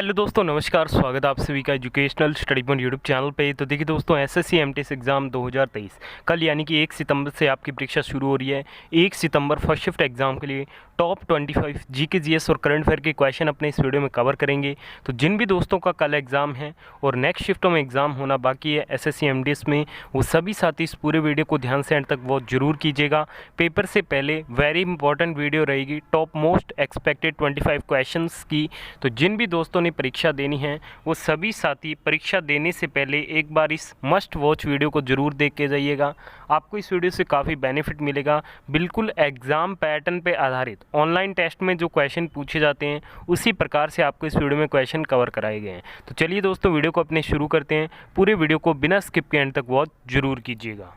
Hello दोस्तों, नमस्कार। स्वागत है आप सभी का educational study point YouTube channel पे। तो देखिए दोस्तों, एसएससी एमटीएस एग्ज़ाम 2023 कल यानी कि 1 सितंबर से आपकी परीक्षा शुरू हो रही है। 1 सितंबर फर्स्ट शिफ्ट एग्ज़ाम के लिए टॉप 25 जीके जीएस और करंट अफेयर के क्वेश्चन अपने इस वीडियो में कवर करेंगे। तो जिन भी दोस्तों का कल एग्ज़ाम है और नेक्स्ट शिफ्टों में एग्ज़ाम होना बाकी है एसएससी एमटीएस में, वो सभी साथी इस पूरे वीडियो को ध्यान से एंड तक वॉच जरूर कीजिएगा। पेपर से पहले वेरी इंपॉर्टेंट वीडियो रहेगी टॉप मोस्ट एक्सपेक्टेड 25 क्वेश्चंस की। तो जिन भी दोस्तों ने परीक्षा देनी है वो सभी साथी परीक्षा देने से पहले एक बार इस मस्ट वॉच वीडियो को जरूर देख के जाइएगा। आपको इस वीडियो से काफ़ी बेनिफिट मिलेगा। बिल्कुल एग्ज़ाम पैटर्न पे आधारित ऑनलाइन टेस्ट में जो क्वेश्चन पूछे जाते हैं उसी प्रकार से आपको इस वीडियो में क्वेश्चन कवर कराए गए हैं। तो चलिए दोस्तों, वीडियो को अपने शुरू करते हैं। पूरे वीडियो को बिना स्किप के एंड तक वॉच जरूर कीजिएगा।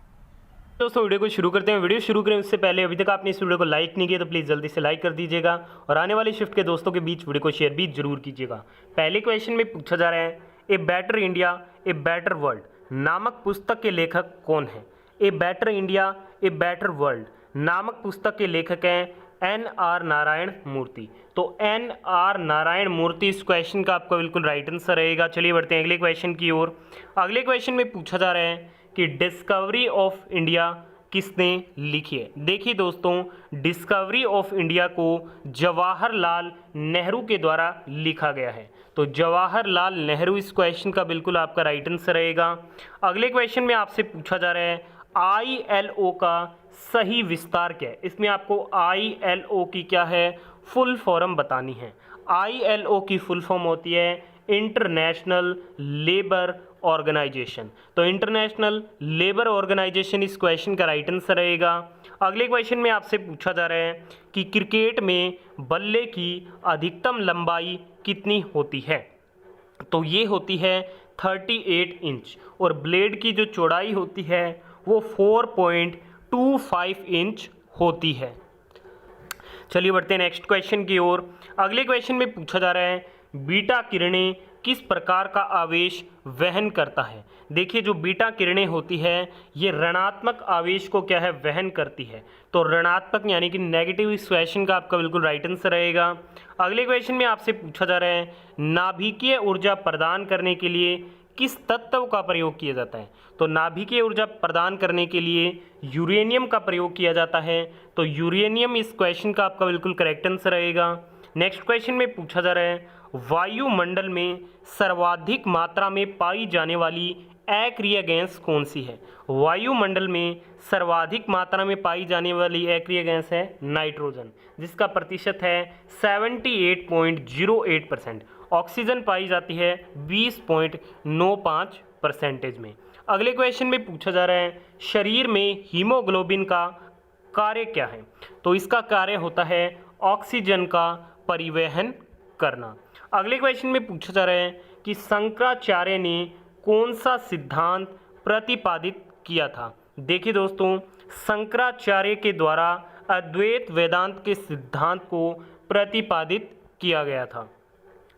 दोस्तों वीडियो को शुरू करते हैं। वीडियो शुरू करें उससे पहले अभी तक आपने इस वीडियो को लाइक नहीं किया तो प्लीज़ जल्दी से लाइक कर दीजिएगा और आने वाले शिफ्ट के दोस्तों के बीच वीडियो को शेयर भी जरूर कीजिएगा। पहले क्वेश्चन में पूछा जा रहा है, a better India a better world नामक पुस्तक के लेखक कौन है? A better India a better world नामक पुस्तक के लेखक हैं एन.आर. नारायण मूर्ति। तो एन.आर. नारायण मूर्ति इस क्वेश्चन का आपका बिल्कुल राइट आंसर रहेगा। चलिए बढ़ते हैं अगले क्वेश्चन की ओर। अगले क्वेश्चन में पूछा जा रहा है कि डिस्कवरी ऑफ इंडिया किसने लिखी है? देखिए दोस्तों, डिस्कवरी ऑफ इंडिया को जवाहरलाल नेहरू के द्वारा लिखा गया है। तो जवाहरलाल नेहरू इस क्वेश्चन का बिल्कुल आपका राइट आंसर रहेगा। अगले क्वेश्चन में आपसे पूछा जा रहा है ILO का सही विस्तार क्या है? इसमें आपको ILO की क्या है फुल फॉर्म बतानी है। ILO की फुल फॉर्म होती है इंटरनेशनल लेबर ऑर्गेनाइजेशन। तो इंटरनेशनल लेबर ऑर्गेनाइजेशन इस क्वेश्चन का राइट आंसर रहेगा। अगले क्वेश्चन में आपसे पूछा जा रहा है कि क्रिकेट में बल्ले की अधिकतम लंबाई कितनी होती है? तो ये होती है 38 इंच और ब्लेड की जो चौड़ाई होती है वो 4.25 इंच होती है। चलिए बढ़ते हैं नेक्स्ट क्वेश्चन की ओर। अगले क्वेश्चन में पूछा जा रहा है बीटा किरणें किस प्रकार का आवेश वहन करता है? देखिए, जो बीटा किरणें होती है ये ऋणात्मक आवेश को क्या है वहन करती है। तो ऋणात्मक यानी कि नेगेटिव इस क्वेश्चन का आपका बिल्कुल राइट आंसर रहेगा। अगले क्वेश्चन में आपसे पूछा जा रहा है नाभिकीय ऊर्जा प्रदान करने के लिए किस तत्व का प्रयोग किया जाता है? तो नाभिकीय ऊर्जा प्रदान करने के लिए यूरेनियम का प्रयोग किया जाता है। तो यूरेनियम इस क्वेश्चन का आपका बिल्कुल करेक्ट आंसर रहेगा। नेक्स्ट क्वेश्चन में पूछा जा रहा है वायुमंडल में सर्वाधिक मात्रा में पाई जाने वाली अक्रिय गैस कौन सी है? वायुमंडल में सर्वाधिक मात्रा में पाई जाने वाली अक्रिय गैस है नाइट्रोजन, जिसका प्रतिशत है 78.08%। ऑक्सीजन पाई जाती है 20.95% में। अगले क्वेश्चन में पूछा जा रहा है शरीर में हीमोग्लोबिन का कार्य क्या है? तो इसका कार्य होता है ऑक्सीजन का परिवहन करना। अगले क्वेश्चन में पूछा जा रहा है कि शंकराचार्य ने कौन सा सिद्धांत प्रतिपादित किया था? देखिए दोस्तों, शंकराचार्य के द्वारा अद्वैत वेदांत के सिद्धांत को प्रतिपादित किया गया था।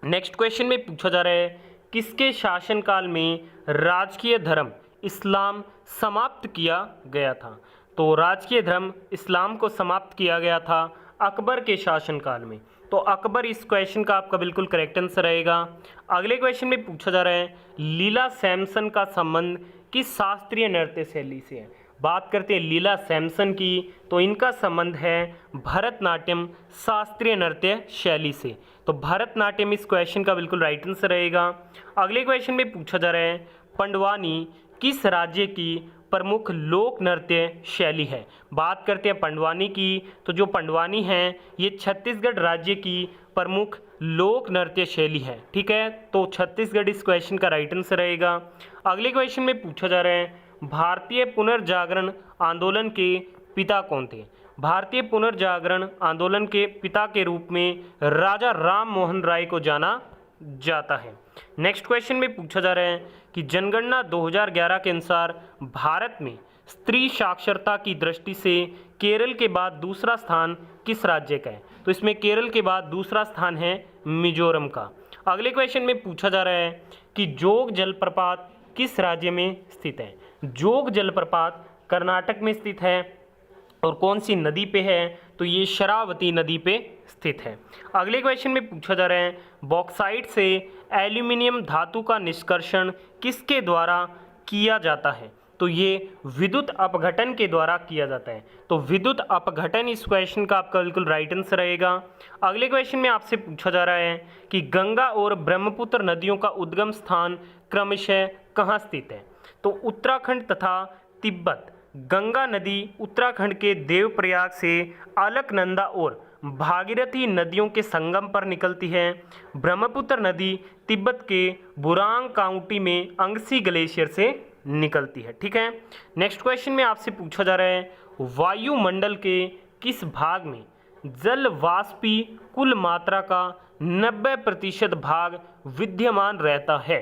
नेक्स्ट क्वेश्चन में पूछा जा रहा है किसके शासनकाल में राजकीय धर्म इस्लाम समाप्त किया गया था? तो राजकीय धर्म इस्लाम को समाप्त किया गया था अकबर के शासनकाल में। तो अकबर इस क्वेश्चन का आपका बिल्कुल करेक्ट आंसर रहेगा। अगले क्वेश्चन में पूछा जा रहा है लीला सैमसन का संबंध किस शास्त्रीय नृत्य शैली से है? बात करते हैं लीला सैमसन की, तो इनका संबंध है भरतनाट्यम शास्त्रीय नृत्य शैली से। तो भरतनाट्यम इस क्वेश्चन का बिल्कुल राइट आंसर रहेगा। अगले क्वेश्चन में पूछा जा रहा है पंडवानी किस राज्य की प्रमुख लोक नृत्य शैली है? बात करते हैं पंडवानी की, तो जो पंडवानी है ये छत्तीसगढ़ राज्य की प्रमुख लोक नृत्य शैली है। ठीक है, तो छत्तीसगढ़ इस क्वेश्चन का राइट आंसर रहेगा। अगले क्वेश्चन में पूछा जा रहा है भारतीय पुनर्जागरण आंदोलन के पिता कौन थे? भारतीय पुनर्जागरण आंदोलन के पिता के रूप में राजा राम मोहन राय को जाना जाता है। नेक्स्ट क्वेश्चन में पूछा जा रहा है कि जनगणना 2011 के अनुसार भारत में स्त्री साक्षरता की दृष्टि से केरल के बाद दूसरा स्थान किस राज्य का है? तो इसमें केरल के बाद दूसरा स्थान है मिजोरम का। अगले क्वेश्चन में पूछा जा रहा है कि जोग जलप्रपात किस राज्य में स्थित है? जोग जलप्रपात कर्नाटक में स्थित है। और कौन सी नदी पे है, तो ये शरावती नदी पे स्थित है। अगले क्वेश्चन में पूछा जा रहा है बॉक्साइट से एल्यूमिनियम धातु का निष्कर्षण किसके द्वारा किया जाता है, तो ये विद्युत अपघटन के द्वारा किया जाता है। तो विद्युत अपघटन इस क्वेश्चन का आपका बिल्कुल राइट आंसर रहेगा। अगले क्वेश्चन में आपसे पूछा जा रहा है कि गंगा और ब्रह्मपुत्र नदियों का उद्गम स्थान क्रमशः कहाँ स्थित है, तो उत्तराखंड तथा तिब्बत। गंगा नदी उत्तराखंड के देवप्रयाग से अलकनंदा और भागीरथी नदियों के संगम पर निकलती है। ब्रह्मपुत्र नदी तिब्बत के बुरांग काउंटी में अंगसी ग्लेशियर से निकलती है। ठीक है, नेक्स्ट क्वेश्चन में आपसे पूछा जा रहा है वायुमंडल के किस भाग में जल वाष्पी कुल मात्रा का 90% भाग विद्यमान रहता है,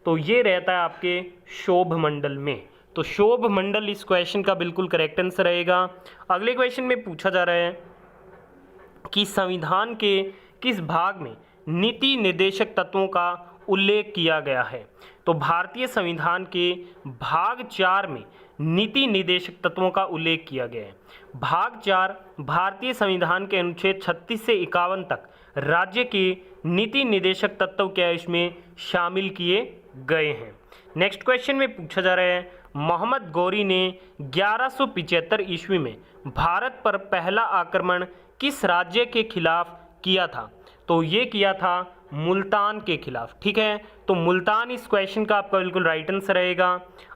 तो ये रहता है आपके शोभ मंडल में। तो शोभ मंडल इस क्वेश्चन का बिल्कुल करेक्ट आंसर रहेगा। अगले क्वेश्चन में पूछा जा रहा है कि संविधान के किस भाग में नीति निर्देशक तत्वों का उल्लेख किया गया है, तो भारतीय संविधान के भाग 4 में नीति निर्देशक तत्वों का उल्लेख किया गया है। भाग 4 भारतीय संविधान के अनुच्छेद 36 से 51 तक राज्य के नीति निर्देशक तत्व क्या इसमें शामिल किए गए हैं। नेक्स्ट क्वेश्चन में पूछा जा रहा है मोहम्मद गौरी ने 1175 ईस्वी में भारत पर पहला आक्रमण किस राज्य के खिलाफ किया था, तो ये किया था मुल्तान के खिलाफ। ठीक है, तो मुल्तान इस क्वेश्चन का आपका बिल्कुल राइट आंसर रहेगा।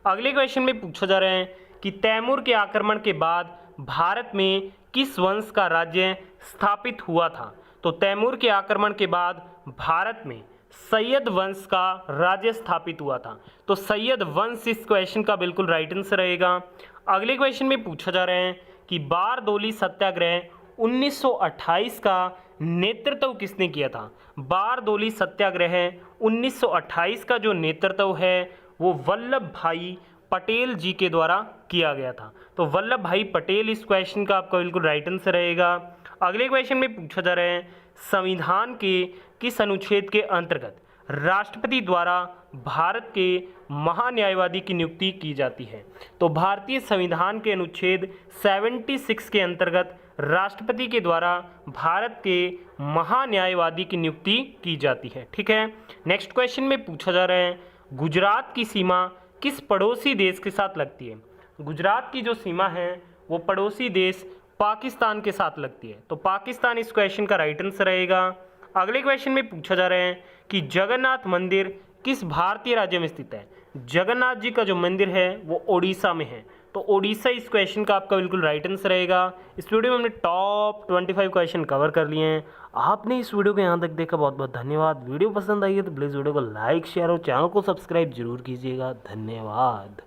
अगले क्वेश्चन में पूछा जा रहा है कि तैमूर के आक्रमण के बाद भारत में किस वंश का राज्य स्थापित हुआ था, तो तैमूर के आक्रमण के बाद भारत में सैयद वंश का राज्य स्थापित हुआ था। तो सैयद वंश इस क्वेश्चन का बिल्कुल राइट आंसर रहेगा। अगले क्वेश्चन में पूछा जा रहा है कि बारदोली सत्याग्रह 1928 का नेतृत्व किसने किया था। बारदोली सत्याग्रह 1928 का जो नेतृत्व है वो वल्लभ भाई पटेल जी के द्वारा किया गया था। तो वल्लभ भाई पटेल इस क्वेश्चन का आपका बिल्कुल राइट आंसर रहेगा। अगले क्वेश्चन में पूछा जा रहा है संविधान के किस अनुच्छेद के अंतर्गत राष्ट्रपति द्वारा भारत के महान्यायवादी की नियुक्ति की जाती है, तो भारतीय संविधान के अनुच्छेद 76 के अंतर्गत राष्ट्रपति के द्वारा भारत के महान्यायवादी की नियुक्ति की जाती है। ठीक है, नेक्स्ट क्वेश्चन में पूछा जा रहा है गुजरात की सीमा किस पड़ोसी देश के साथ लगती है। गुजरात की जो सीमा है वो पड़ोसी देश पाकिस्तान के साथ लगती है, तो पाकिस्तान इस क्वेश्चन का राइट आंसर रहेगा। अगले क्वेश्चन में पूछा जा रहा है कि जगन्नाथ मंदिर किस भारतीय राज्य में स्थित है। जगन्नाथ जी का जो मंदिर है वो ओडिशा में है, तो ओडिशा इस क्वेश्चन का आपका बिल्कुल राइट आंसर रहेगा। इस वीडियो में हमने टॉप 25 क्वेश्चन कवर कर लिए हैं। आपने इस वीडियो को यहाँ तक देखा, बहुत बहुत धन्यवाद। वीडियो पसंद आई है तो प्लीज़ वीडियो को लाइक शेयर और चैनल को सब्सक्राइब जरूर कीजिएगा। धन्यवाद।